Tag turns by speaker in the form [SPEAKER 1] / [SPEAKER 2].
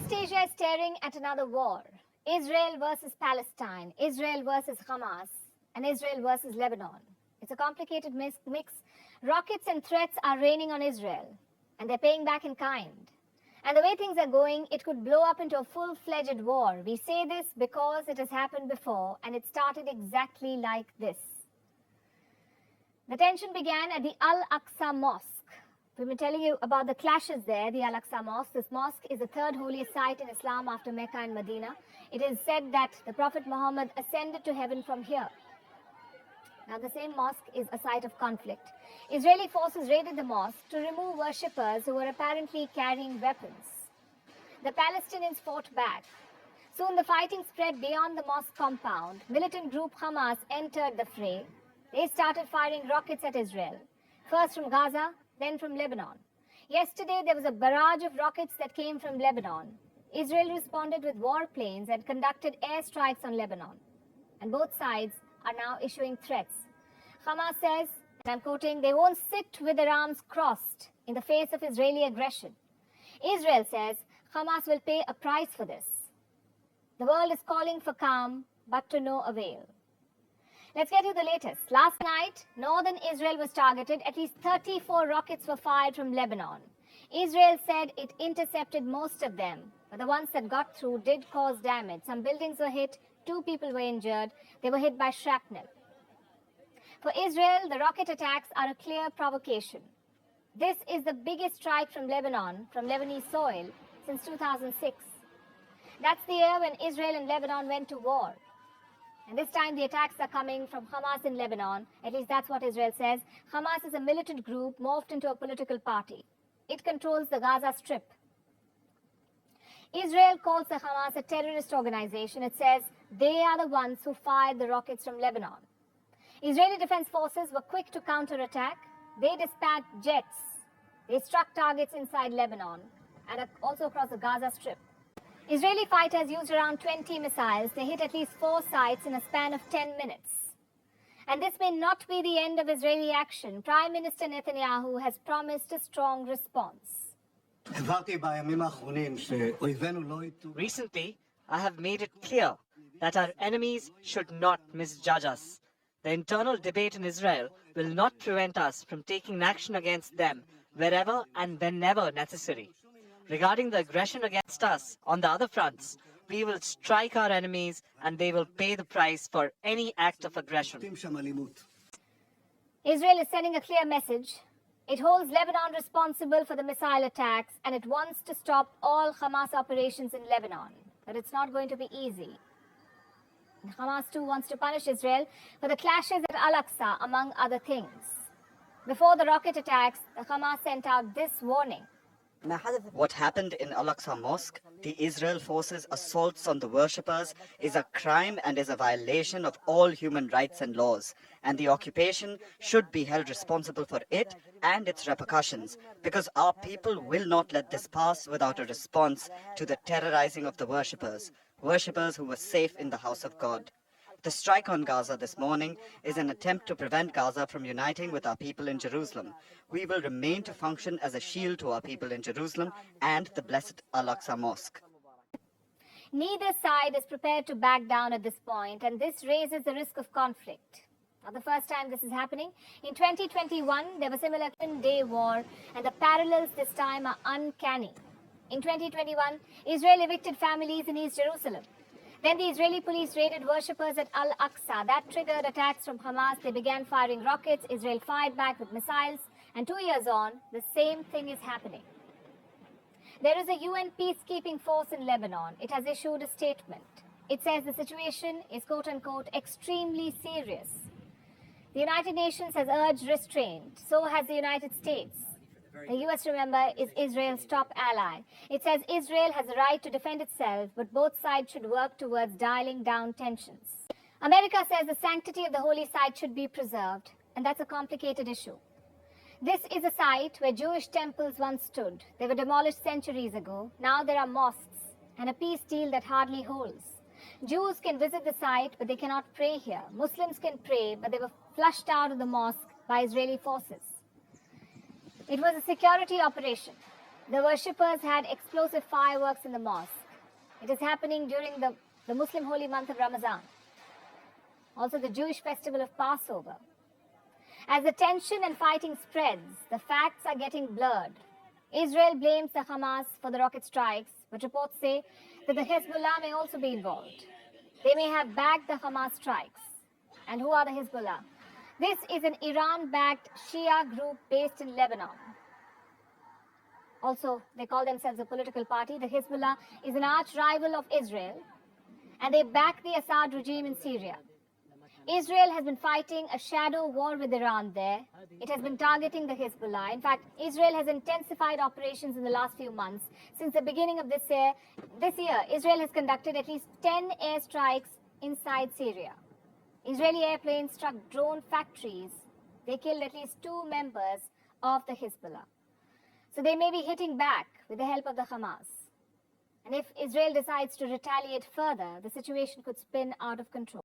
[SPEAKER 1] West Asia is staring at another war. Israel versus Palestine, Israel versus Hamas, and Israel versus Lebanon. It's a complicated mix. Rockets and threats are raining on Israel, and they're paying back in kind. And the way things are going, it could blow up into a full-fledged war. We say this because it has happened before, and it started exactly like this. The tension began at the Al-Aqsa Mosque. We've been telling you about the clashes there, the Al-Aqsa Mosque. This mosque is the third holiest site in Islam after Mecca and Medina. It is said that the Prophet Muhammad ascended to heaven from here. Now, the same mosque is a site of conflict. Israeli forces raided the mosque to remove worshippers who were apparently carrying weapons. The Palestinians fought back. Soon the fighting spread beyond the mosque compound. Militant group Hamas entered the fray. They started firing rockets at Israel, first from Gaza, then from Lebanon. Yesterday, there was a barrage of rockets that came from Lebanon. Israel responded with warplanes and conducted airstrikes on Lebanon. And both sides are now issuing threats. Hamas says, and I'm quoting, they won't sit with their arms crossed in the face of Israeli aggression. Israel says Hamas will pay a price for this. The world is calling for calm, but to no avail. Let's get you the latest. Last night, northern Israel was targeted. At least 34 rockets were fired from Lebanon. Israel said it intercepted most of them, but the ones that got through did cause damage. Some buildings were hit, 2 people were injured. They were hit by shrapnel. For Israel, the rocket attacks are a clear provocation. This is the biggest strike from Lebanon, from Lebanese soil, since 2006. That's the year when Israel and Lebanon went to war. And this time the attacks are coming from Hamas in Lebanon. At least that's what Israel says. Hamas is a militant group morphed into a political party. It controls the Gaza Strip. Israel calls the Hamas a terrorist organization. It says they are the ones who fired the rockets from Lebanon. Israeli defense forces were quick to counterattack. They dispatched jets. They struck targets inside Lebanon and also across the Gaza Strip. Israeli fighters used around 20 missiles. They hit at least 4 sites in a span of 10 minutes. And this may not be the end of Israeli action. Prime Minister Netanyahu has promised a strong response.
[SPEAKER 2] Recently, I have made it clear that our enemies should not misjudge us. The internal debate in Israel will not prevent us from taking action against them wherever and whenever necessary. Regarding the aggression against us on the other fronts, we will strike our enemies and they will pay the price for any act of aggression.
[SPEAKER 1] Israel is sending a clear message. It holds Lebanon responsible for the missile attacks and it wants to stop all Hamas operations in Lebanon. But it's not going to be easy. Hamas too wants to punish Israel for the clashes at Al-Aqsa, among other things. Before the rocket attacks, the Hamas sent out this warning.
[SPEAKER 3] What happened in Al-Aqsa Mosque, the Israel forces' assaults on the worshippers, is a crime and is a violation of all human rights and laws. And the occupation should be held responsible for it and its repercussions, because our people will not let this pass without a response to the terrorizing of the worshippers who were safe in the house of God. The strike on Gaza this morning is an attempt to prevent Gaza from uniting with our people in Jerusalem. We will remain to function as a shield to our people in Jerusalem and the blessed Al-Aqsa Mosque.
[SPEAKER 1] Neither side is prepared to back down at this point, and this raises the risk of conflict. Not the first time this is happening. In 2021, there was a similar 10-day war, and the parallels this time are uncanny. In 2021, Israel evicted families in East Jerusalem. Then the Israeli police raided worshippers at Al-Aqsa. That triggered attacks from Hamas. They began firing rockets. Israel fired back with missiles. And 2 years on, the same thing is happening. There is a UN peacekeeping force in Lebanon. It has issued a statement. It says the situation is, quote-unquote, extremely serious. The United Nations has urged restraint. So has the United States. The US, remember, is Israel's top ally. It says Israel has the right to defend itself, but both sides should work towards dialing down tensions. America says the sanctity of the holy site should be preserved, and that's a complicated issue. This is a site where Jewish temples once stood. They were demolished centuries ago. Now there are mosques and a peace deal that hardly holds. Jews can visit the site, but they cannot pray here. Muslims can pray, but they were flushed out of the mosque by Israeli forces. It was a security operation. The worshippers had explosive fireworks in the mosque. It is happening during the Muslim holy month of Ramadan. Also the Jewish festival of Passover. As the tension and fighting spreads, the facts are getting blurred. Israel blames the Hamas for the rocket strikes, but reports say that the Hezbollah may also be involved. They may have backed the Hamas strikes. And who are the Hezbollah? This is an Iran-backed Shia group based in Lebanon. Also, they call themselves a political party. The Hezbollah is an arch rival of Israel, and they back the Assad regime in Syria. Israel has been fighting a shadow war with Iran there. It has been targeting the Hezbollah. In fact, Israel has intensified operations in the last few months. Since the beginning of this year, Israel has conducted at least 10 airstrikes inside Syria. Israeli airplanes struck drone factories. They killed at least 2 members of the Hezbollah. So they may be hitting back with the help of the Hamas. And if Israel decides to retaliate further, the situation could spin out of control.